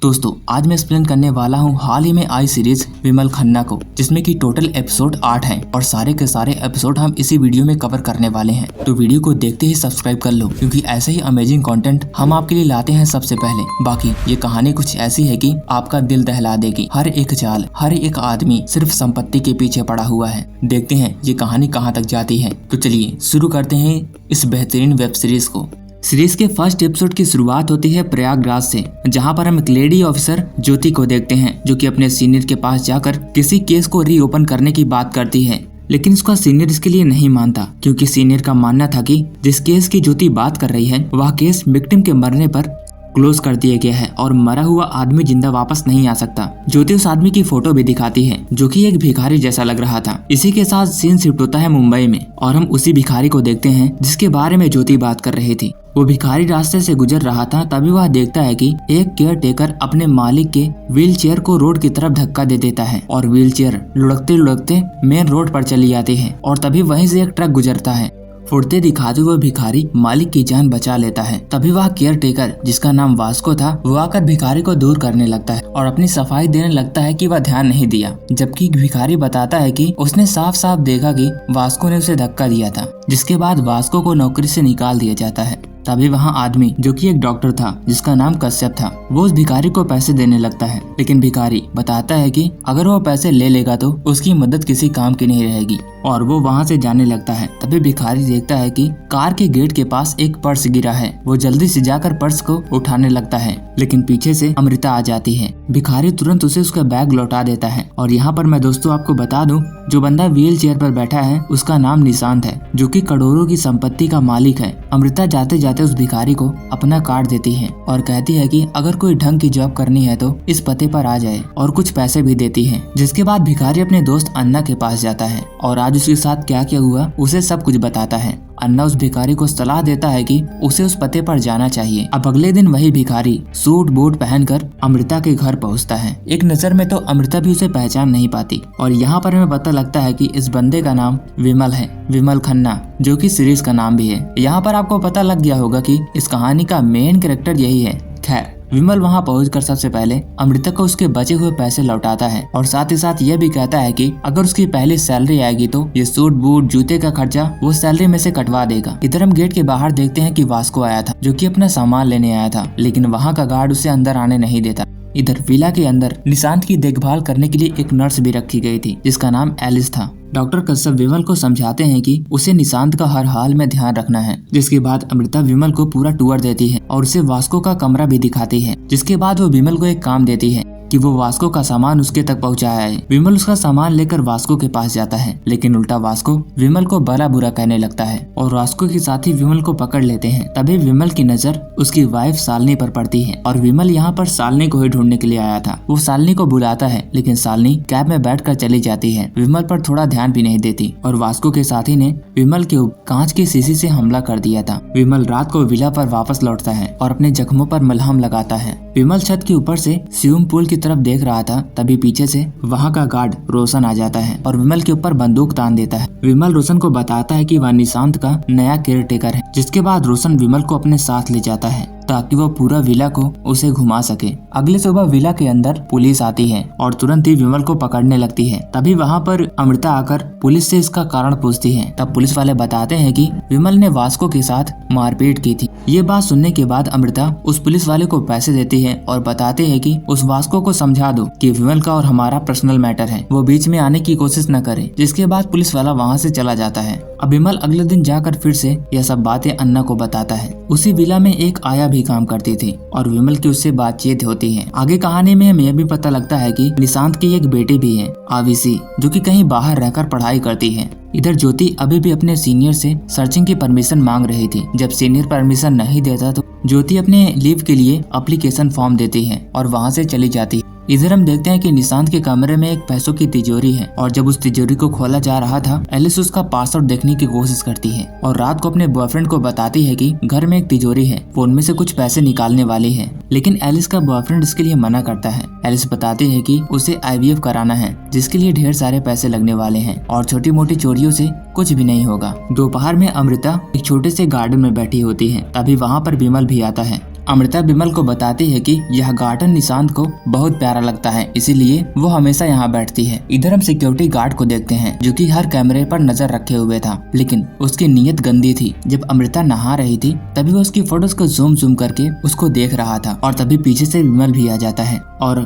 दोस्तों आज मैं एक्सप्लेन करने वाला हूँ हाल ही में आई सीरीज विमल खन्ना को, जिसमें कि टोटल एपिसोड 8 हैं और सारे के सारे एपिसोड हम इसी वीडियो में कवर करने वाले हैं। तो वीडियो को देखते ही सब्सक्राइब कर लो, क्योंकि ऐसे ही अमेजिंग कंटेंट हम आपके लिए लाते हैं सबसे पहले। बाकी ये कहानी कुछ ऐसी है कि आपका दिल दहला देगी। हर एक चाल, हर एक आदमी सिर्फ संपत्ति के पीछे पड़ा हुआ है। देखते हैं ये कहानी कहाँ तक जाती है। तो चलिए शुरू करते हैं इस बेहतरीन वेब सीरीज को। सीरीज के फर्स्ट एपिसोड की शुरुआत होती है प्रयागराज से, जहां पर हम एक लेडी ऑफिसर ज्योति को देखते हैं, जो कि अपने सीनियर के पास जाकर किसी केस को रीओपन करने की बात करती है। लेकिन उसका सीनियर इसके लिए नहीं मानता, क्योंकि सीनियर का मानना था कि जिस केस की ज्योति बात कर रही है वह केस विक्टिम के मरने पर क्लोज कर दिया गया है और मरा हुआ आदमी जिंदा वापस नहीं आ सकता। ज्योति उस आदमी की फोटो भी दिखाती है, जो कि एक भिखारी जैसा लग रहा था। इसी के साथ सीन शिफ्ट होता है मुंबई में और हम उसी भिखारी को देखते हैं जिसके बारे में ज्योति बात कर रही थी। वो भिखारी रास्ते से गुजर रहा था, तभी वह देखता है कि एक केयर टेकर अपने मालिक के व्हील चेयर को रोड की तरफ धक्का दे देता है और व्हील चेयर लुढ़कते लुढ़कते मेन रोड पर चली जाती है। और तभी वहीं से एक ट्रक गुजरता है। फुर्ते दिखाते हुए भिखारी मालिक की जान बचा लेता है। तभी वह केयर टेकर, जिसका नाम वास्को था, वो आकर भिखारी को दूर करने लगता है और अपनी सफाई देने लगता है कि वह ध्यान नहीं दिया, जबकि भिखारी बताता है कि उसने साफ साफ देखा कि वास्को ने उसे धक्का दिया था। जिसके बाद वास्को को नौकरी से निकाल दिया जाता है। तभी वहाँ आदमी, जो कि एक डॉक्टर था जिसका नाम कश्यप था, वो उस भिखारी को पैसे देने लगता है। लेकिन भिखारी बताता है कि अगर वो पैसे ले लेगा तो उसकी मदद किसी काम की नहीं रहेगी, और वो वहाँ से जाने लगता है। तभी भिखारी देखता है कि कार के गेट के पास एक पर्स गिरा है। वो जल्दी से जाकर पर्स को उठाने लगता है, लेकिन पीछे से अमृता आ जाती है। भिखारी तुरंत उसे उसका बैग लौटा देता है। और यहाँ पर मैं दोस्तों आपको बता दूं, जो बंदा व्हील चेयर पर बैठा है उसका नाम निशांत है, जो कि करोड़ों की संपत्ति का मालिक है। अमृता जाते जाते उस भिखारी को अपना कार्ड देती है और कहती है कि अगर कोई ढंग की जॉब करनी है तो इस पते पर आ जाए, और कुछ पैसे भी देती है। जिसके बाद भिखारी अपने दोस्त अन्ना के पास जाता है और आज उसके साथ क्या क्या हुआ उसे सब कुछ बताता है। अन्ना उस भिखारी को सलाह देता है कि उसे उस पते पर जाना चाहिए। अब अगले दिन वही भिखारी सूट बूट पहनकर अमृता के घर पहुंचता है। एक नजर में तो अमृता भी उसे पहचान नहीं पाती, और यहाँ पर हमें पता लगता है कि इस बंदे का नाम विमल है, विमल खन्ना, जो कि सीरीज का नाम भी है। यहाँ पर आपको पता लग गया होगा कि इस कहानी का मेन कैरेक्टर यही है। खैर, विमल वहां पहुंचकर सबसे पहले अमृता को उसके बचे हुए पैसे लौटाता है और साथ ही साथ यह भी कहता है कि अगर उसकी पहली सैलरी आएगी तो ये सूट बूट जूते का खर्चा वो सैलरी में से कटवा देगा। इधर हम गेट के बाहर देखते हैं कि वास्को आया था, जो कि अपना सामान लेने आया था, लेकिन वहाँ का गार्ड उसे अंदर आने नहीं देता। इधर विला के अंदर निशांत की देखभाल करने के लिए एक नर्स भी रखी गई थी, जिसका नाम एलिस था। डॉक्टर कश्यप विमल को समझाते हैं कि उसे निशांत का हर हाल में ध्यान रखना है। जिसके बाद अमृता विमल को पूरा टूर देती है और उसे वास्को का कमरा भी दिखाती है। जिसके बाद वो विमल को एक काम देती है कि वो वास्को का सामान उसके तक पहुंचाया है। विमल उसका सामान लेकर वास्को के पास जाता है, लेकिन उल्टा वास्को विमल को भला बुरा कहने लगता है और वास्को के साथ ही विमल को पकड़ लेते हैं। तभी विमल की नजर उसकी वाइफ शालिनी पर पड़ती है और विमल यहाँ पर शालिनी को ही ढूंढने के लिए आया था। वो शालिनी को बुलाता है, लेकिन शालिनी कैब में बैठकर चली जाती है। विमल पर थोड़ा ध्यान भी नहीं देती और वास्को के साथी ने विमल के कांच की शीशी से हमला कर दिया था। विमल रात को विला पर वापस लौटता है और अपने जख्मों पर मलहम लगाता है। विमल छत के ऊपर से स्विमिंग पूल की तरफ देख रहा था, तभी पीछे से वहाँ का गार्ड रोशन आ जाता है और विमल के ऊपर बंदूक तान देता है। विमल रोशन को बताता है कि वह निशांत का नया केयर टेकर है। जिसके बाद रोशन विमल को अपने साथ ले जाता है ताकि वो पूरा विला को उसे घुमा सके। अगले सुबह विला के अंदर पुलिस आती है और तुरंत ही विमल को पकड़ने लगती है। तभी वहाँ पर अमृता आकर पुलिस से इसका कारण पूछती है। तब पुलिस वाले बताते हैं कि विमल ने वास्को के साथ मारपीट की थी। ये बात सुनने के बाद अमृता उस पुलिस वाले को पैसे देती है और बताते हैं कि उस वास्को को समझा दो कि विमल का और हमारा पर्सनल मैटर है, वो बीच में आने की कोशिश न करे। जिसके बाद पुलिस वाला वहाँ से चला जाता है। अब विमल अगले दिन जाकर फिर से यह सब बातें अन्ना को बताता है। उसी विला में एक आया भी काम करती थी और विमल की उससे बातचीत होती है। आगे कहानी में हमें यह भी पता लगता है कि निशांत की एक बेटी भी है, आविशी, जो कि कहीं बाहर रहकर पढ़ाई करती है। इधर ज्योति अभी भी अपने सीनियर से सर्चिंग की परमिशन मांग रही थी। जब सीनियर परमिशन नहीं देता तो ज्योति अपने लीव के लिए एप्लीकेशन फॉर्म देती है और वहाँ से चली जाती है। इधर हम देखते हैं कि निशांत के कमरे में एक पैसों की तिजोरी है और जब उस तिजोरी को खोला जा रहा था, एलिस उसका पासवर्ड देखने की कोशिश करती है और रात को अपने बॉयफ्रेंड को बताती है कि घर में एक तिजोरी है, वो उनमें से कुछ पैसे निकालने वाली है। लेकिन एलिस का बॉयफ्रेंड इसके लिए मना करता है। एलिस बताती है कि उसे IVF कराना है, जिसके लिए ढेर सारे पैसे लगने वाले हैं और छोटी मोटी चोरियों से कुछ भी नहीं होगा। दोपहर में अमृता एक छोटे से गार्डन में बैठी होती है। तभी वहाँ पर विमल भी आता है। अमृता विमल को बताती है कि यह गार्डन निशांत को बहुत प्यारा लगता है, इसीलिए वो हमेशा यहाँ बैठती है। इधर हम सिक्योरिटी गार्ड को देखते हैं जो कि हर कैमरे पर नजर रखे हुए था, लेकिन उसकी नीयत गंदी थी। जब अमृता नहा रही थी तभी वो उसकी फोटोज को जूम करके उसको देख रहा था और तभी पीछे से विमल भी आ जाता है और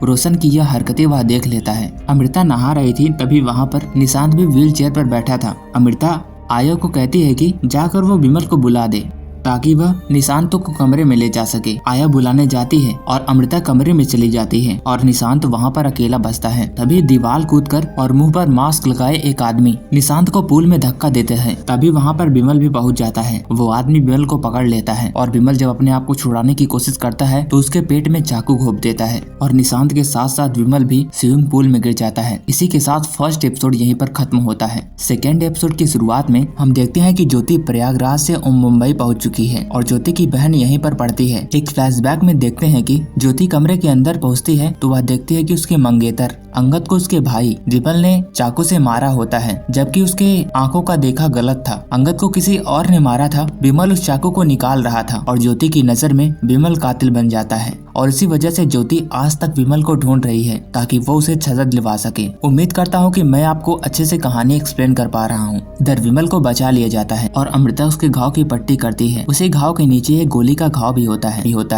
रोशन की यह हरकतें वह देख लेता है। अमृता नहा रही थी तभी वहाँ पर निशांत भी व्हील चेयर पर बैठा था। अमृता आया को कहती है कि जाकर वो विमल को बुला दे ताकि वह निशांत को कमरे में ले जा सके। आया बुलाने जाती है और अमृता कमरे में चली जाती है और निशांत वहाँ पर अकेला बचता है। तभी दीवार कूदकर और मुंह पर मास्क लगाए एक आदमी निशांत को पूल में धक्का देते हैं। तभी वहाँ पर विमल भी पहुँच जाता है। वो आदमी विमल को पकड़ लेता है और विमल जब अपने आप को छुड़ाने की कोशिश करता है तो उसके पेट में चाकू घोंप देता है और निशांत के साथ साथ विमल भी स्विमिंग पूल में गिर जाता है। इसी के साथ फर्स्ट एपिसोड यहीं पर खत्म होता है। सेकेंड एपिसोड की शुरुआत में हम देखते हैं कि ज्योति प्रयागराज से मुंबई पहुँच चुकी है और ज्योति की बहन यहीं पर पढ़ती है। एक फ्लैशबैक में देखते हैं कि ज्योति कमरे के अंदर पहुंचती है तो वह देखती है कि उसके मंगेतर अंगद को उसके भाई विमल ने चाकू से मारा होता है, जबकि उसके आंखों का देखा गलत था। अंगद को किसी और ने मारा था। विमल उस चाकू को निकाल रहा था और ज्योति की नजर में विमल कातिल बन जाता है और इसी वजह से ज्योति आज तक विमल को ढूंढ रही है ताकि वो उसे सजा दिलवा सके। उम्मीद करता हूँ कि मैं आपको अच्छे से कहानी एक्सप्लेन कर पा रहा हूँ। इधर विमल को बचा लिया जाता है और अमृता उसके घाव की पट्टी करती है। उसी घाव के नीचे एक गोली का घाव भी होता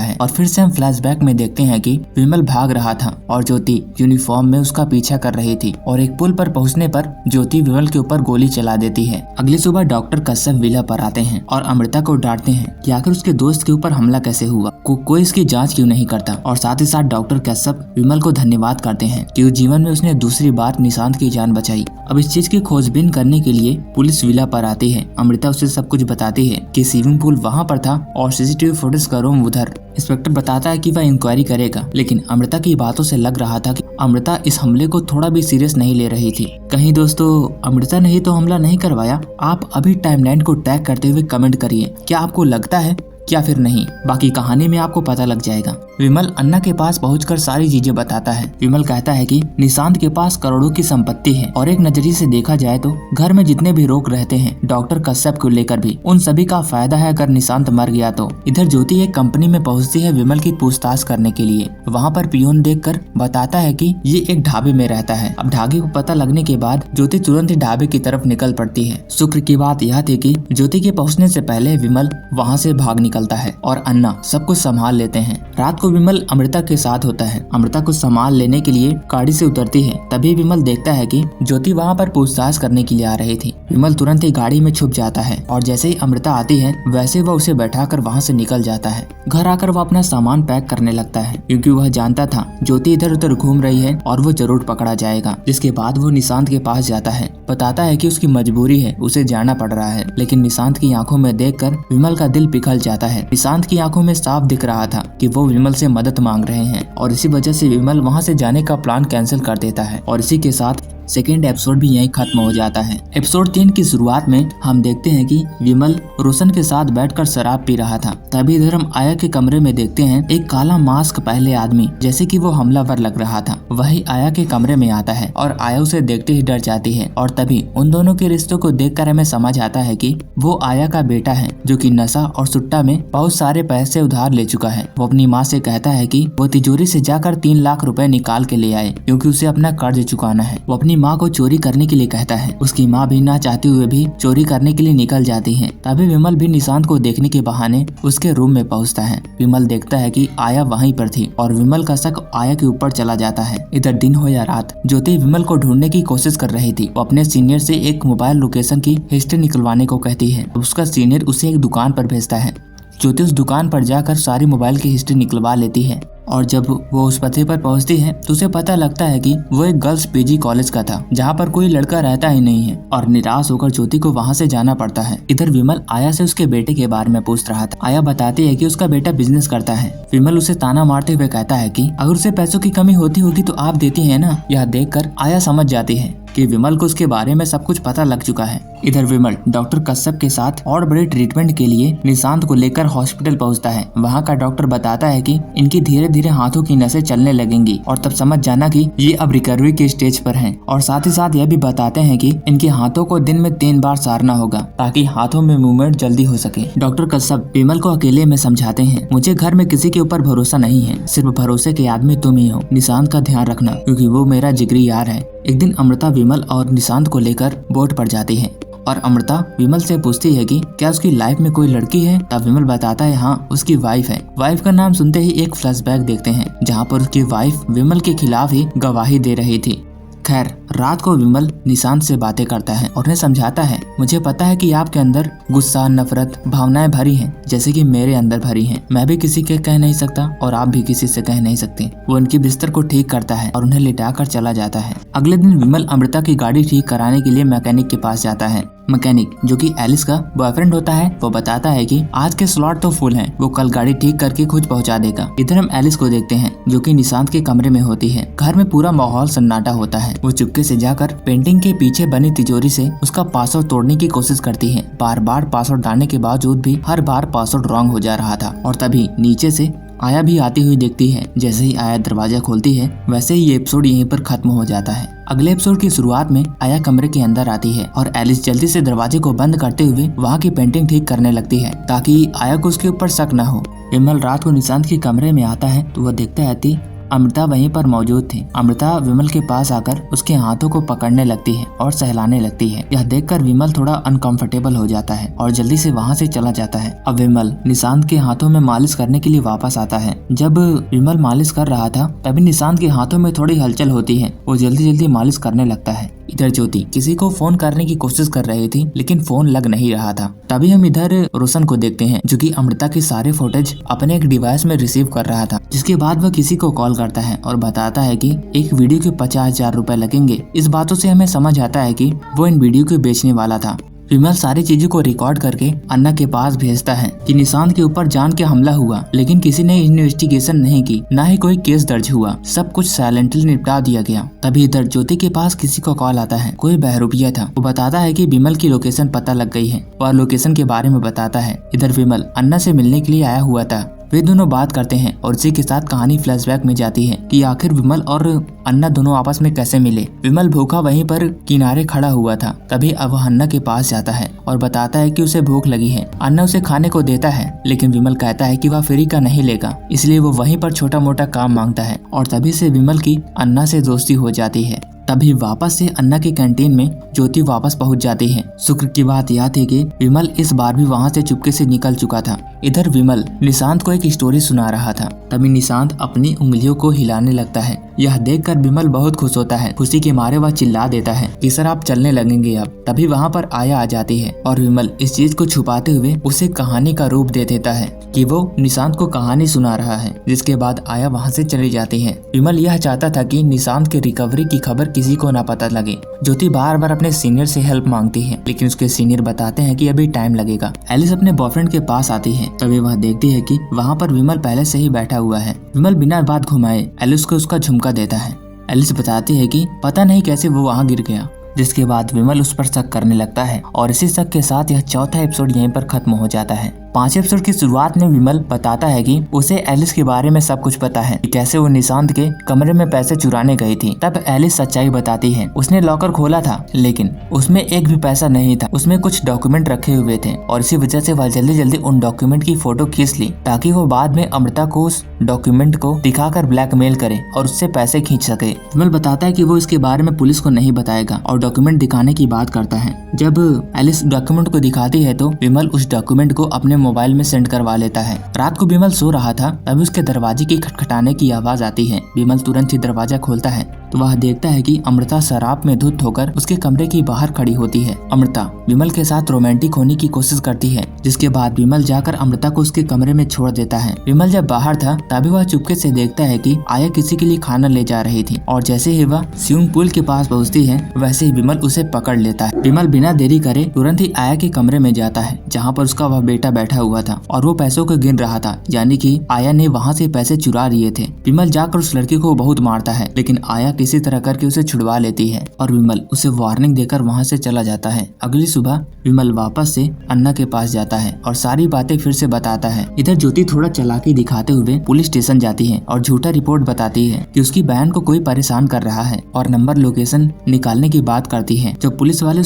है और फिर से हम फ्लैशबैक में देखते हैं कि विमल भाग रहा था और ज्योति यूनिफॉर्म में उसका पीछा कर रही थी और एक पुल पर पहुंचने पर ज्योति विमल के ऊपर गोली चला देती है। अगली सुबह डॉक्टर कश्यप विला पर आते हैं और अमृता को डांटते हैं कि आखिर उसके दोस्त के ऊपर हमला कैसे हुआ, कोई इसकी जांच क्यों नहीं करता। और साथ ही साथ डॉक्टर कश्यप विमल को धन्यवाद करते हैं कि उस जीवन में उसने दूसरी बार निशांत की जान बचाई। अब इस चीज की खोजबीन करने के लिए पुलिस विला पर आती है। अमृता उसे सब कुछ बताती है कि स्विमिंग पूल वहाँ पर था और सीसीटीवी फुटेज का रूम उधर। इंस्पेक्टर बताता है कि वह इंक्वायरी करेगा, लेकिन अमृता की बातों से लग रहा था कि अमृता इस हमले को थोड़ा भी सीरियस नहीं ले रही थी। कहीं दोस्तों अमृता ने ही तो हमला नहीं करवाया? आप अभी टाइमलाइन को टैग करते हुए कमेंट करिए, क्या आपको लगता है या फिर नहीं। बाकी कहानी में आपको पता लग जाएगा। विमल अन्ना के पास पहुंचकर सारी चीजें बताता है। विमल कहता है कि निशांत के पास करोड़ों की संपत्ति है और एक नजरिए से देखा जाए तो घर में जितने भी लोग रहते हैं डॉक्टर कश्यप को लेकर भी, उन सभी का फायदा है अगर निशांत मर गया तो। इधर ज्योति एक कंपनी में पहुंचती है विमल की पूछताछ करने के लिए। वहाँ पर पियून देखकर बताता है कि ये एक ढाबे में रहता है। अब ढाबे को पता लगने के बाद ज्योति तुरंत ही ढाबे की तरफ निकल पड़ती है। शुक्र की बात यह थी कि ज्योति के पहुँचने से पहले विमल वहाँ से भाग निकलता है और अन्ना सब कुछ संभाल लेते हैं। रात को विमल अमृता के साथ होता है। अमृता को संभाल लेने के लिए गाड़ी से उतरती है। तभी विमल देखता है कि ज्योति वहाँ पर पूछताछ करने के लिए आ रही थी। विमल तुरंत ही गाड़ी में छुप जाता है और जैसे ही अमृता आती है वैसे वह उसे बैठाकर वहाँ से निकल जाता है। घर आकर वह अपना सामान पैक करने लगता है क्योंकि वह जानता था ज्योति इधर उधर घूम रही है और वो जरूर पकड़ा जाएगा। जिसके बाद वो निशांत के पास जाता है, बताता है कि उसकी मजबूरी है, उसे जाना पड़ रहा है। लेकिन निशांत की आंखों में देखकर विमल का दिल पिघल जाता है। निशांत की आंखों में साफ दिख रहा था कि वो विमल से मदद मांग रहे हैं और इसी वजह से विमल वहां से जाने का प्लान कैंसिल कर देता है। और इसी के साथ सेकेंड एपिसोड भी यहीं खत्म हो जाता है। एपिसोड 3 की शुरुआत में हम देखते हैं कि विमल रोशन के साथ बैठकर शराब पी रहा था। तभी इधर हम आया के कमरे में देखते हैं एक काला मास्क पहले आदमी, जैसे कि वो हमलावर लग रहा था, वही आया के कमरे में आता है और आया उसे देखते ही डर जाती है। और तभी उन दोनों के रिश्तों को देखकर हमें समझ आता है कि वो आया का बेटा है जो कि नशा और सुट्टा में बहुत सारे पैसे उधार ले चुका है। वो अपनी माँ से कहता है कि वो तिजोरी से जाकर 3 लाख रुपए निकाल के ले आए क्योंकि उसे अपना कर्ज चुकाना है। वो अपनी माँ को चोरी करने के लिए कहता है। उसकी माँ भी ना चाहते हुए भी चोरी करने के लिए निकल जाती है। तभी विमल भी निशांत को देखने के बहाने उसके रूम में पहुंचता है। विमल देखता है कि आया वहीं पर थी और विमल का शक आया के ऊपर चला जाता है। इधर दिन हो या रात ज्योति विमल को ढूंढने की कोशिश कर रही थी। वो अपने सीनियर से एक मोबाइल लोकेशन की हिस्ट्री निकलवाने को कहती है। उसका सीनियर उसे एक दुकान पर भेजता है। ज्योति उस दुकान पर जाकर सारी मोबाइल की हिस्ट्री निकलवा लेती है और जब वो उस पते पर पहुंचती है तो उसे पता लगता है कि वो एक गर्ल्स पीजी कॉलेज का था जहाँ पर कोई लड़का रहता ही नहीं है और निराश होकर ज्योति को वहाँ से जाना पड़ता है। इधर विमल आया से उसके बेटे के बारे में पूछ रहा था। आया बताती है कि उसका बेटा बिजनेस करता है। विमल उसे ताना मारते हुए कहता है कि अगर उसे पैसों की कमी होती होगी तो आप देती है ना। यह देखकर आया समझ जाती है कि विमल को उसके बारे में सब कुछ पता लग चुका है। इधर विमल डॉक्टर कश्यप के साथ और बड़े ट्रीटमेंट के लिए निशांत को लेकर हॉस्पिटल पहुंचता है। वहां का डॉक्टर बताता है कि इनकी धीरे धीरे हाथों की नसें चलने लगेंगी और तब समझ जाना कि ये अब रिकवरी के स्टेज पर हैं। और साथ ही साथ यह भी बताते हैं कि इनके हाथों को दिन में 3 बार सहारना होगा ताकि हाथों में मूवमेंट जल्दी हो सके। डॉक्टर कश्यप विमल को अकेले में समझाते हैं, मुझे घर में किसी के ऊपर भरोसा नहीं है, सिर्फ भरोसे के आदमी तुम ही हो। निशांत का ध्यान रखना क्योंकि वो मेरा जिगरी यार है। एक दिन अमृता विमल और निशांत को लेकर बोट पर जाती है और अमृता विमल से पूछती है कि क्या उसकी लाइफ में कोई लड़की है। तब विमल बताता है हाँ उसकी वाइफ है। वाइफ का नाम सुनते ही एक फ्लैशबैक देखते हैं जहाँ पर उसकी वाइफ विमल के खिलाफ ही गवाही दे रही थी। खैर रात को विमल निशांत से बातें करता है और उन्हें समझाता है, मुझे पता है कि आपके अंदर गुस्सा नफरत भावनाएं भरी हैं जैसे कि मेरे अंदर भरी हैं। मैं भी किसी के कह नहीं सकता और आप भी किसी से कह नहीं सकते। वो उनकी बिस्तर को ठीक करता है और उन्हें लिटाकर चला जाता है। अगले दिन विमल अमृता की गाड़ी ठीक कराने के लिए मैकेनिक के पास जाता है। मैकेनिक जो कि एलिस का बॉयफ्रेंड होता है वो बताता है कि आज के स्लॉट तो फुल हैं, वो कल गाड़ी ठीक करके खुद पहुंचा देगा। इधर हम एलिस को देखते हैं जो कि निशांत के कमरे में होती है। घर में पूरा माहौल सन्नाटा होता है। वो चुपके से जाकर पेंटिंग के पीछे बनी तिजोरी से उसका पासवर्ड तोड़ने की कोशिश करती है। बार बार पासवर्ड डालने के बावजूद भी हर बार पासवर्ड रॉन्ग हो जा रहा था। और तभी नीचे से आया भी आती हुई दिखती है। जैसे ही आया दरवाजा खोलती है वैसे ही ये एपिसोड यहीं पर खत्म हो जाता है। अगले एपिसोड की शुरुआत में आया कमरे के अंदर आती है और एलिस जल्दी से दरवाजे को बंद करते हुए वहाँ की पेंटिंग ठीक करने लगती है ताकि आया को उसके ऊपर शक न हो। विमल रात को निशांत के कमरे में आता है तो वह देखता है कि अमृता वहीं पर मौजूद थी। अमृता विमल के पास आकर उसके हाथों को पकड़ने लगती है और सहलाने लगती है। यह देखकर विमल थोड़ा अनकंफर्टेबल हो जाता है और जल्दी से वहां से चला जाता है। अब विमल निशांत के हाथों में मालिश करने के लिए वापस आता है। जब विमल मालिश कर रहा था तभी निशांत के हाथों में थोड़ी हलचल होती है। वो जल्दी जल्दी मालिश करने लगता है। इधर ज्योति किसी को फोन करने की कोशिश कर रही थी लेकिन फोन लग नहीं रहा था। तभी हम इधर रोशन को देखते हैं जो कि अमृता के सारे फुटेज अपने एक डिवाइस में रिसीव कर रहा था। जिसके बाद वह किसी को कॉल करता है और बताता है कि एक वीडियो के 50,000 रुपए लगेंगे। इस बातों से हमें समझ आता है कि वो इन वीडियो को बेचने वाला था। विमल सारी चीजों को रिकॉर्ड करके अन्ना के पास भेजता है कि निशांत के ऊपर जान के हमला हुआ लेकिन किसी ने इन्वेस्टिगेशन नहीं की, ना ही कोई केस दर्ज हुआ, सब कुछ साइलेंटली निपटा दिया गया। तभी इधर ज्योति के पास किसी को कॉल आता है। कोई बहरूपिया था। वो बताता है कि विमल की लोकेशन पता लग गई है और लोकेशन के बारे में बताता है। इधर विमल अन्ना से मिलने के लिए आया हुआ था। वे दोनों बात करते हैं और इसी के साथ कहानी फ्लैशबैक में जाती है कि आखिर विमल और अन्ना दोनों आपस में कैसे मिले। विमल भूखा वहीं पर किनारे खड़ा हुआ था। तभी अब वह अन्ना के पास जाता है और बताता है कि उसे भूख लगी है। अन्ना उसे खाने को देता है लेकिन विमल कहता है कि वह फ्री का नहीं लेगा, इसलिए वो वहीं पर छोटा मोटा काम मांगता है और तभी से विमल की अन्ना से दोस्ती हो जाती है। तभी वापस से अन्ना की कैंटीन में ज्योति वापस पहुंच जाती है। शुक्र की बात यह थी कि विमल इस बार भी वहां से चुपके से निकल चुका था। इधर विमल निशांत को एक स्टोरी सुना रहा था। तभी निशांत अपनी उंगलियों को हिलाने लगता है। यह देखकर विमल बहुत खुश होता है। खुशी के मारे वह चिल्ला देता है कि सर आप चलने लगेंगे अब। तभी वहाँ पर आया आ जाती है और विमल इस चीज को छुपाते हुए उसे कहानी का रूप दे देता है कि वो निशांत को कहानी सुना रहा है। जिसके बाद आया वहाँ से चली जाती है। विमल यह चाहता था कि निशांत के रिकवरी की खबर किसी को ना पता लगे। ज्योति बार बार अपने सीनियर से हेल्प मांगती है लेकिन उसके सीनियर बताते हैं कि अभी टाइम लगेगा। एलिस अपने बॉयफ्रेंड के पास आती है। तभी वह देखती है कि वहाँ पर विमल पहले से ही बैठा हुआ है। विमल बिना बात घुमाए एलिस को उसका झुमका देता है। एलिस बताती है कि पता नहीं कैसे वो वहाँ गिर गया। जिसके बाद विमल उस पर शक करने लगता है और इसी शक के साथ यह चौथा एपिसोड यहीं पर खत्म हो जाता है। 5 एपिसोड की शुरुआत में विमल बताता है कि उसे एलिस के बारे में सब कुछ पता है, कैसे वो निशांत के कमरे में पैसे चुराने गई थी। तब एलिस सच्चाई बताती है। उसने लॉकर खोला था लेकिन उसमें एक भी पैसा नहीं था। उसमें कुछ डॉक्यूमेंट रखे हुए थे और इसी वजह से वह जल्दी जल्दी उन डॉक्यूमेंट की फोटो खींच ली ताकि वो बाद में अमृता को उस डॉक्यूमेंट को दिखाकर ब्लैकमेल करे और उससे पैसे खींच सके। विमल बताता है कि वो इसके बारे में पुलिस को नहीं बताएगा और डॉक्यूमेंट दिखाने की बात करता है। जब एलिस डॉक्यूमेंट को दिखाती है तो विमल उस डॉक्यूमेंट को अपने मोबाइल में सेंड करवा लेता है। रात को विमल सो रहा था तभी उसके दरवाजे की खटखटाने की आवाज आती है। विमल तुरंत ही दरवाजा खोलता है तो वह देखता है कि अमृता शराब में धुत होकर उसके कमरे की बाहर खड़ी होती है। अमृता विमल के साथ रोमांटिक होने की कोशिश करती है। जिसके बाद विमल जाकर अमृता को उसके कमरे में छोड़ देता है। विमल जब बाहर था तभी वह चुपके से देखता है कि आया किसी के लिए खाना ले जा रही थी और जैसे ही वह स्विमिंग पूल के पास पहुँचती है वैसे ही विमल उसे पकड़ लेता है। विमल बिना देरी करे तुरंत ही आया के कमरे में जाता है जहाँ पर उसका वह बेटा बैठा हुआ था और वो पैसों को गिन रहा था, यानी कि आया ने वहाँ से पैसे चुरा लिए थे। विमल जाकर उस लड़की को बहुत मारता है लेकिन आया किसी तरह करके उसे छुड़वा लेती है और विमल उसे वार्निंग देकर वहाँ से चला जाता है। अगली सुबह विमल वापस से अन्ना के पास जाता है और सारी बातें फिर से बताता है। इधर ज्योति थोड़ा चालाकी दिखाते हुए पुलिस स्टेशन जाती है और झूठा रिपोर्ट बताती है कि उसकी बहन को कोई परेशान कर रहा है और नंबर लोकेशन निकालने की बात करती है। जब पुलिस वाले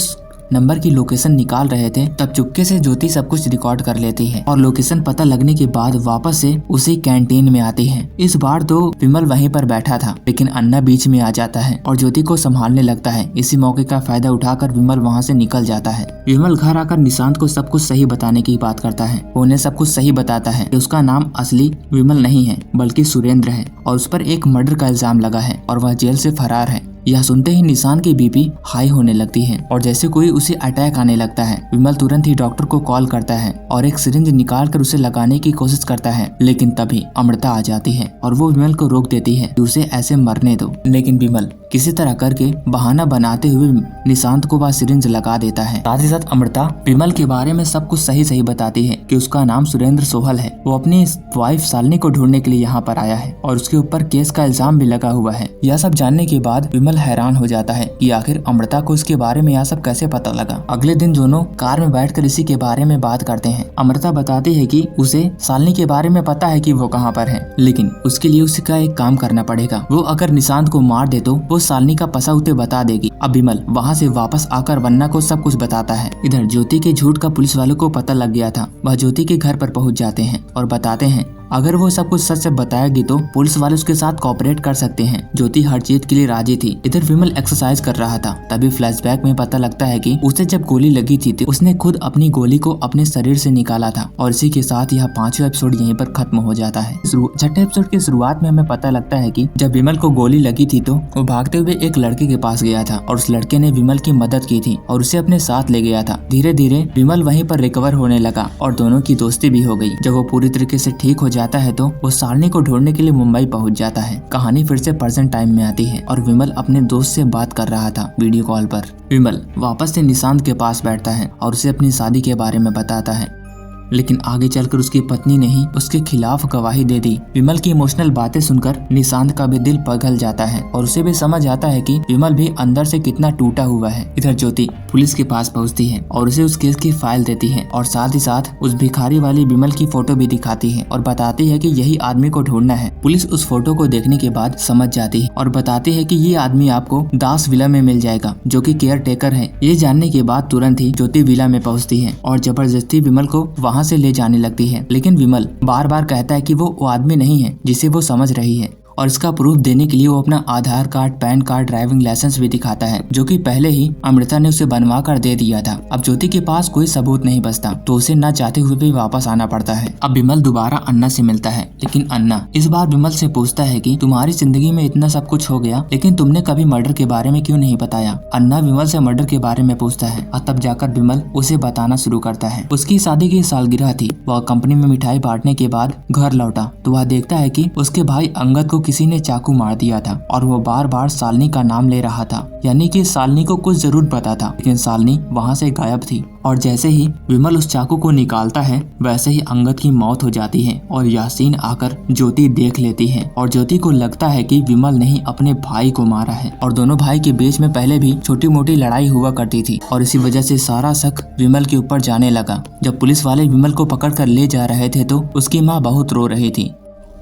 नंबर की लोकेशन निकाल रहे थे तब चुपके से ज्योति सब कुछ रिकॉर्ड कर लेती है और लोकेशन पता लगने के बाद वापस से उसी कैंटीन में आती है। इस बार तो विमल वहीं पर बैठा था लेकिन अन्ना बीच में आ जाता है और ज्योति को संभालने लगता है। इसी मौके का फायदा उठाकर विमल वहाँ से निकल जाता है। विमल घर आकर निशांत को सब कुछ सही बताने की बात करता है। वो उन्हें सब कुछ सही बताता है कि उसका नाम असली विमल नहीं है बल्कि सुरेंद्र है और उस पर एक मर्डर का इल्जाम लगा है और वह जेल से फरार है। यह सुनते ही निशांत की बीपी हाई होने लगती है और जैसे कोई उसे अटैक आने लगता है। विमल तुरंत ही डॉक्टर को कॉल करता है और एक सिरिंज निकाल कर उसे लगाने की कोशिश करता है लेकिन तभी अमृता आ जाती है और वो विमल को रोक देती है कि उसे ऐसे मरने दो। लेकिन विमल किसी तरह करके बहाना बनाते हुए निशांत को वह सिरिंज लगा देता है। साथ ही साथ अमृता विमल के बारे में सब कुछ सही सही बताती है कि उसका नाम सुरेंद्र सोहल है। वो अपनी वाइफ शालिनी को ढूंढने के लिए यहाँ पर आया है और उसके ऊपर केस का इल्जाम भी लगा हुआ है। यह सब जानने के बाद विमल हैरान हो जाता है कि आखिर अमृता को इसके बारे में यह सब कैसे पता लगा। अगले दिन दोनों कार में बैठकर इसी के बारे में बात करते हैं। अमृता बताती है कि उसे शालिनी के बारे में पता है कि वो कहाँ पर है लेकिन उसके लिए उसका एक काम करना पड़ेगा। वो अगर निशांत को मार दे तो वो शालिनी का पता उसे बता देगी। अब विमल वहाँ से वापस आकर वन्ना को सब कुछ बताता है। इधर ज्योति के झूठ का पुलिस वालों को पता लग गया था। वह ज्योति के घर पर पहुँच जाते हैं और बताते हैं अगर वो सब कुछ सच से बताएगी तो पुलिस वाले उसके साथ कोऑपरेट कर सकते हैं। ज्योति हर चीज के लिए राजी थी। इधर विमल एक्सरसाइज कर रहा था तभी फ्लैशबैक में पता लगता है कि उसे जब गोली लगी थी तो उसने खुद अपनी गोली को अपने शरीर से निकाला था और इसी के साथ यह 5वां एपिसोड यहीं पर खत्म हो जाता है। छठे एपिसोड की शुरुआत में हमें पता लगता है कि जब विमल को गोली लगी थी तो वो भागते हुए एक लड़के के पास गया था और उस लड़के ने विमल की मदद की थी और उसे अपने साथ ले गया था। धीरे धीरे विमल वहीं पर रिकवर होने लगा और दोनों की दोस्ती भी हो गई। जब वो पूरी तरीके से ठीक हो जाता है तो वो शालिनी को ढूंढने के लिए मुंबई पहुंच जाता है। कहानी फिर से प्रेजेंट टाइम में आती है और विमल अपने दोस्त से बात कर रहा था वीडियो कॉल पर। विमल वापस से निशांत के पास बैठता है और उसे अपनी शादी के बारे में बताता है लेकिन आगे चलकर उसकी पत्नी ने ही उसके खिलाफ गवाही दे दी। विमल की इमोशनल बातें सुनकर निशांत का भी दिल पिघल जाता है और उसे भी समझ आता है कि विमल भी अंदर से कितना टूटा हुआ है। इधर ज्योति पुलिस के पास पहुंचती है और उसे उस केस की फाइल देती है और साथ ही साथ उस भिखारी वाली विमल की फोटो भी दिखाती है और बताती है कि यही आदमी को ढूंढना है। पुलिस उस फोटो को देखने के बाद समझ जाती है और बताती है कि ये आदमी आपको दास विला में मिल जाएगा जो कि केयर टेकर है। ये जानने के बाद तुरंत ही ज्योति विला में पहुँचती है और जबरदस्ती विमल को वहाँ से ले जाने लगती है लेकिन विमल बार बार कहता है कि वो आदमी नहीं है जिसे वो समझ रही है और इसका प्रूफ देने के लिए वो अपना Aadhaar card, PAN card, driving licence भी दिखाता है जो कि पहले ही अमृता ने उसे बनवा कर दे दिया था। अब ज्योति के पास कोई सबूत नहीं बचता तो उसे न चाहते हुए भी वापस आना पड़ता है। अब विमल दोबारा अन्ना से मिलता है लेकिन अन्ना इस बार विमल से पूछता है कि तुम्हारी जिंदगी में इतना सब कुछ हो गया लेकिन तुमने कभी मर्डर के बारे में क्यों नहीं बताया। अन्ना विमल से मर्डर के बारे में पूछता है और तब जाकर विमल उसे बताना शुरू करता है। उसकी शादी की सालगिरह थी। वह कंपनी में मिठाई बांटने के बाद घर लौटा तो वह देखता है कि उसके भाई अंगद को किसी ने चाकू मार दिया था और वो बार बार शालिनी का नाम ले रहा था यानी कि शालिनी को कुछ जरूर पता था लेकिन शालिनी वहाँ से गायब थी। और जैसे ही विमल उस चाकू को निकालता है वैसे ही अंगद की मौत हो जाती है और यह सीन आकर ज्योति देख लेती है और ज्योति को लगता है कि विमल ने ही अपने भाई को मारा है और दोनों भाई के बीच में पहले भी छोटी मोटी लड़ाई हुआ करती थी और इसी वजह से सारा शक विमल के ऊपर जाने लगा। जब पुलिस वाले विमल को पकड़ कर ले जा रहे थे तो उसकी माँ बहुत रो रही थी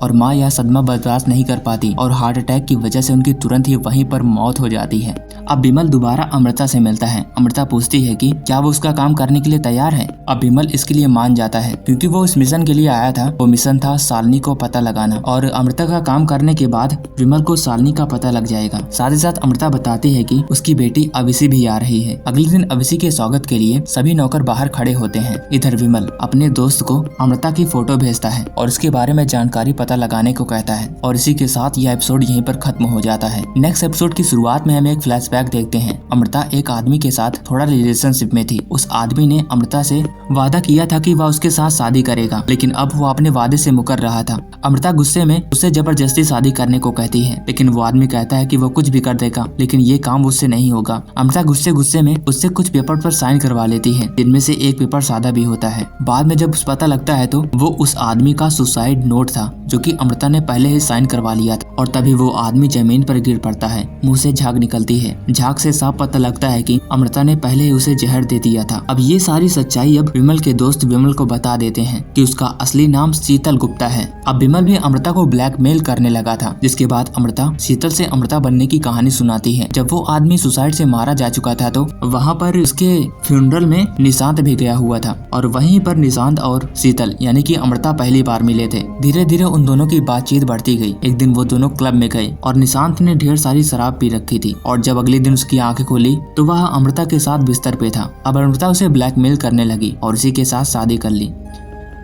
और माँ यह सदमा बर्दाश्त नहीं कर पाती और हार्ट अटैक की वजह से उनकी तुरंत ही वहीं पर मौत हो जाती है। अब विमल दोबारा अमृता से मिलता है। अमृता पूछती है कि क्या वो उसका काम करने के लिए तैयार है। अब विमल इसके लिए मान जाता है क्योंकि वो इस मिशन के लिए आया था। वो मिशन था शालिनी को पता लगाना और अमृता का काम करने के बाद विमल को शालिनी का पता लग जाएगा। साथ ही साथ अमृता बताती है कि उसकी बेटी अविसी भी आ रही है। अगले दिन अविसी के स्वागत के लिए सभी नौकर बाहर खड़े होते हैं। इधर विमल अपने दोस्त को अमृता की फोटो भेजता है और उसके बारे में जानकारी पता लगाने को कहता है और इसी के साथ यह एपिसोड यहीं पर खत्म हो जाता है। नेक्स्ट एपिसोड की शुरुआत में हम एक फ्लैशबैक देखते हैं। अमृता एक आदमी के साथ थोड़ा रिलेशनशिप में थी। उस आदमी ने अमृता से वादा किया था कि वह उसके साथ शादी करेगा लेकिन अब वो अपने वादे से मुकर रहा था। अमृता गुस्से में उससे जबरदस्ती शादी करने को कहती है लेकिन वो आदमी कहता है कि वो कुछ भी कर देगा लेकिन ये काम उससे नहीं होगा। अमृता गुस्से में उससे कुछ पेपर पर साइन करवा लेती है जिनमें से एक पेपर सादा भी होता है। बाद में जब पता लगता है तो वो उस आदमी का सुसाइड नोट था जो क्योंकि अमृता ने पहले ही साइन करवा लिया था। और तभी वो आदमी जमीन पर गिर पड़ता है, मुंह से झाग निकलती है। झाग से साफ पता लगता है कि अमृता ने पहले ही उसे जहर दे दिया था। अब ये सारी सच्चाई अब विमल के दोस्त विमल को बता देते हैं कि उसका असली नाम शीतल गुप्ता है। अब विमल भी अमृता को ब्लैकमेल करने लगा था, जिसके बाद अमृता शीतल से अमृता बनने की कहानी सुनाती है। जब वो आदमी सुसाइड से मारा जा चुका था तो वहाँ पर उसके फ्यूनरल में निशांत भी गया हुआ था और वहीं पर निशांत और शीतल यानी कि अमृता पहली बार मिले थे। धीरे धीरे उन दोनों की बातचीत बढ़ती गई। एक दिन वो दोनों क्लब में गए और निशांत ने ढेर सारी शराब पी रखी थी और जब अगले दिन उसकी आंखें खोली तो वह अमृता के साथ बिस्तर पे था। अब अमृता उसे ब्लैकमेल करने लगी और उसी के साथ शादी कर ली,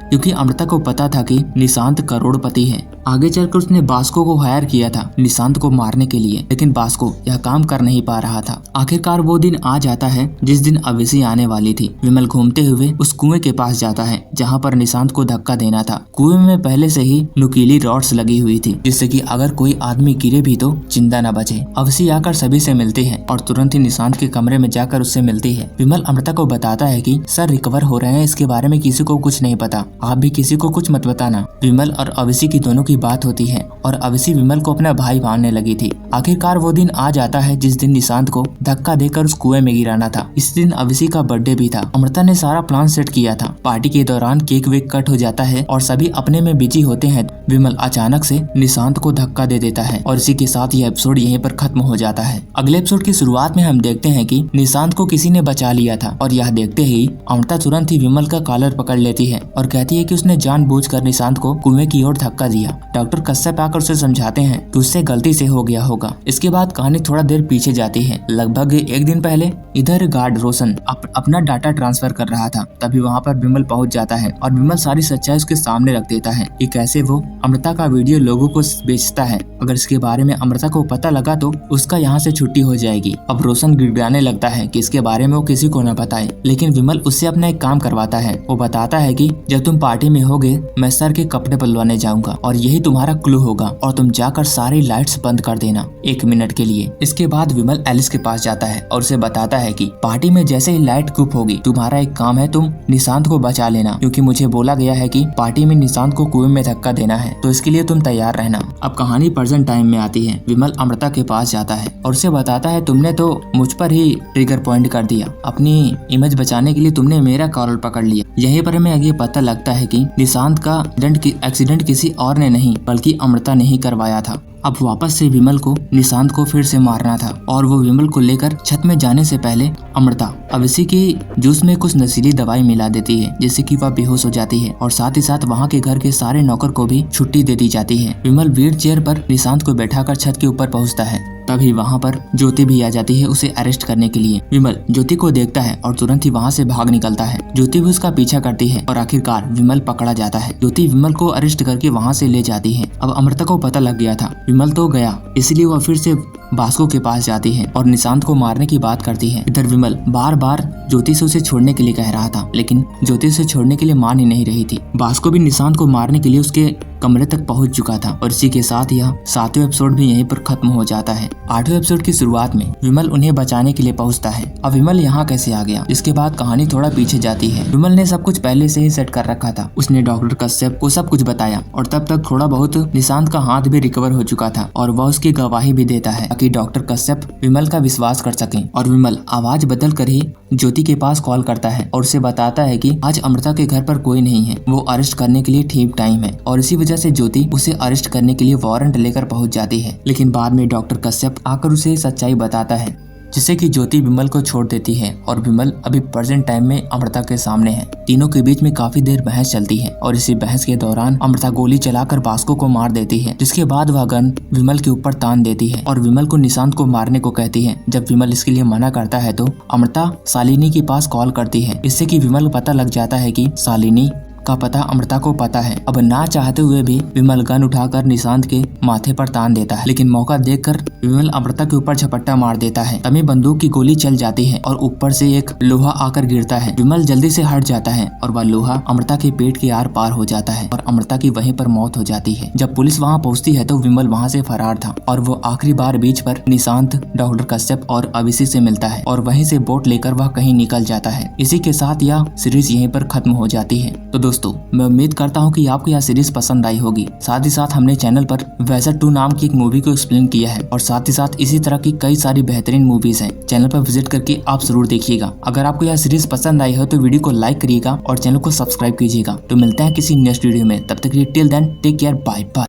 क्योंकि अमृता को पता था कि निशांत करोड़पति है। आगे चलकर उसने बास्को को हायर किया था निशांत को मारने के लिए, लेकिन बास्को यह काम कर नहीं पा रहा था। आखिरकार वो दिन आ जाता है जिस दिन अवेशी आने वाली थी। विमल घूमते हुए उस कुएं के पास जाता है जहाँ पर निशांत को धक्का देना था। कुएं में पहले से ही नुकीली रॉड्स लगी हुई थी, जिससे कि अगर कोई आदमी गिरे भी तो जिंदा न बचे। अवेशी आकर सभी से मिलती है और तुरंत ही निशांत के कमरे में जाकर उससे मिलती है। विमल अमृता को बताता है कि सर रिकवर हो रहे हैं, इसके बारे में किसी को कुछ नहीं पता, आप भी किसी को कुछ मत बताना। विमल और अवेशी की दोनों की बात होती है और अवेशी विमल को अपना भाई मानने लगी थी। आखिरकार वो दिन आ जाता है जिस दिन निशांत को धक्का देकर उस कुएं में गिराना था। इस दिन अवेशी का बर्थडे भी था। अमृता ने सारा प्लान सेट किया था। पार्टी के दौरान केक वेक कट हो जाता है और सभी अपने में बिजी होते हैं। विमल अचानक से निशांत को धक्का दे देता है और इसी के साथ यह एपिसोड यहीं पर खत्म हो जाता है। अगले एपिसोड की शुरुआत में हम देखते हैं कि निशांत को किसी ने बचा लिया था और यह देखते ही अमृता तुरंत ही विमल का कॉलर पकड़ लेती है और कहती है कि उसने जानबूझकर निशांत को कुएं की ओर धक्का दिया। डॉक्टर कश्यप आकर उसे समझाते हैं कि उससे गलती से हो गया होगा। इसके बाद कहानी थोड़ा देर पीछे जाती है। लगभग एक दिन पहले इधर गार्ड रोशन अपना डाटा ट्रांसफर कर रहा था, तभी वहाँ पर विमल पहुँच जाता है और विमल सारी सच्चाई उसके सामने रख देता है कि कैसे वो अमृता का वीडियो लोगों को बेचता है। अगर इसके बारे में अमृता को पता लगा तो उसका यहाँ से छुट्टी हो जाएगी। अब रोशन गिड़गिड़ाने लगता है कि इसके बारे में वो किसी को न बताए, लेकिन विमल उससे अपना एक काम करवाता है। वो बताता है कि जब तुम पार्टी में होगे मैं सर के कपड़े बदलवाने जाऊंगा और यही तुम्हारा क्लू होगा और तुम जाकर सारी लाइट्स बंद कर देना 1 मिनट के लिए। इसके बाद विमल एलिस के पास जाता है और उसे बताता है कि पार्टी में जैसे ही लाइट गुप होगी तुम्हारा एक काम है, तुम निशांत को बचा लेना, क्योंकि मुझे बोला गया है कि पार्टी में निशांत को कुएं में धक्का देना है, तो इसके लिए तुम तैयार रहना। अब कहानी प्रेजेंट टाइम में आती है। विमल अमृता के पास जाता है और उसे बताता है तुमने तो मुझ पर ही ट्रिगर पॉइंट कर दिया, अपनी इमेज बचाने के लिए तुमने मेरा कॉलर पकड़ लिया। यहीं पर हमें आगे पता लगता है कि निशांत का एक्सीडेंट किसी और ने नहीं बल्कि अमृता ने ही करवाया था। अब वापस से विमल को निशांत को फिर से मारना था और वो विमल को लेकर छत में जाने से पहले अमृता अवेशी की जूस में कुछ नशीली दवाई मिला देती है, जिससे कि वह बेहोश हो जाती है और साथ ही साथ वहाँ के घर के सारे नौकर को भी छुट्टी दे दी जाती है। विमल व्हील चेयर पर निशांत को बैठाकर छत के ऊपर पहुँचता है। तभी वहाँ पर ज्योति भी आ जाती है उसे अरेस्ट करने के लिए। विमल ज्योति को देखता है और तुरंत ही वहाँ से भाग निकलता है। ज्योति भी उसका पीछा करती है और आखिरकार विमल पकड़ा जाता है। ज्योति विमल को अरेस्ट करके वहाँ से ले जाती है। अब अमृता को पता लग गया था विमल तो गया, इसलिए वह फिर से बास्को के पास जाती है और निशांत को मारने की बात करती है। इधर विमल बार बार ज्योति से उसे छोड़ने के लिए कह रहा था, लेकिन ज्योति से छोड़ने के लिए मान ही नहीं रही थी। बास्को भी निशांत को मारने के लिए उसके कमरे तक पहुंच चुका था और इसी के साथ यह 7वां एपिसोड भी यहीं पर खत्म हो जाता है। 8वें एपिसोड की शुरुआत में विमल उन्हें बचाने के लिए पहुंचता है। अब विमल यहाँ कैसे आ गया? इसके बाद कहानी थोड़ा पीछे जाती है। विमल ने सब कुछ पहले से ही सेट कर रखा था। उसने डॉक्टर कश्यप को सब कुछ बताया और तब तक थोड़ा बहुत निशांत का हाथ भी रिकवर हो चुका था और वह उसकी गवाही भी देता है ताकि डॉक्टर कश्यप विमल का विश्वास कर सकें। और विमल आवाज बदल कर ही ज्योति के पास कॉल करता है और उसे बताता है कि आज अमृता के घर पर कोई नहीं है, वो अरेस्ट करने के लिए ठीक टाइम है और इसी वजह से ज्योति उसे अरेस्ट करने के लिए वारंट लेकर पहुंच जाती है। लेकिन बाद में डॉक्टर कश्यप आकर उसे सच्चाई बताता है, जिससे कि ज्योति विमल को छोड़ देती है और विमल अभी प्रेजेंट टाइम में अमृता के सामने है। तीनों के बीच में काफी देर बहस चलती है और इसी बहस के दौरान अमृता गोली चलाकर बास्को को मार देती है, जिसके बाद वह गन विमल के ऊपर तान देती है और विमल को निशांत को मारने को कहती है। जब विमल इसके लिए मना करता है तो अमृता शालिनी के पास कॉल करती है, इससे कि विमल को पता लग जाता है कि शालिनी का पता अमृता को पता है। अब ना चाहते हुए भी विमल गन उठाकर निशांत के माथे पर तान देता है, लेकिन मौका देखकर विमल अमृता के ऊपर झपट्टा मार देता है। तभी बंदूक की गोली चल जाती है और ऊपर से एक लोहा आकर गिरता है। विमल जल्दी से हट जाता है और वह लोहा अमृता के पेट के आर पार हो जाता है और अमृता की वहीं पर मौत हो जाती है। जब पुलिस वहाँ पहुँचती है तो विमल वहाँ से फरार था और वो आखिरी बार बीच पर निशांत, डॉक्टर कश्यप और अवेशी से मिलता है और वहीं से बोट लेकर वह कहीं निकल जाता है। इसी के साथ यह सीरीज यहीं पर खत्म हो जाती है। तो दोस्तों मैं उम्मीद करता हूँ कि आपको यह सीरीज पसंद आई होगी। साथ ही साथ हमने चैनल पर वैजर 2 नाम की एक मूवी को एक्सप्लेन किया है और साथ ही साथ इसी तरह की कई सारी बेहतरीन मूवीज हैं। चैनल पर विजिट करके आप जरूर देखिएगा। अगर आपको यह सीरीज पसंद आई हो तो वीडियो को लाइक करिएगा और चैनल को सब्सक्राइब कीजिएगा। तो मिलते हैं किसी नेक्स्ट वीडियो में, तब तक के लिए till then take care, bye bye.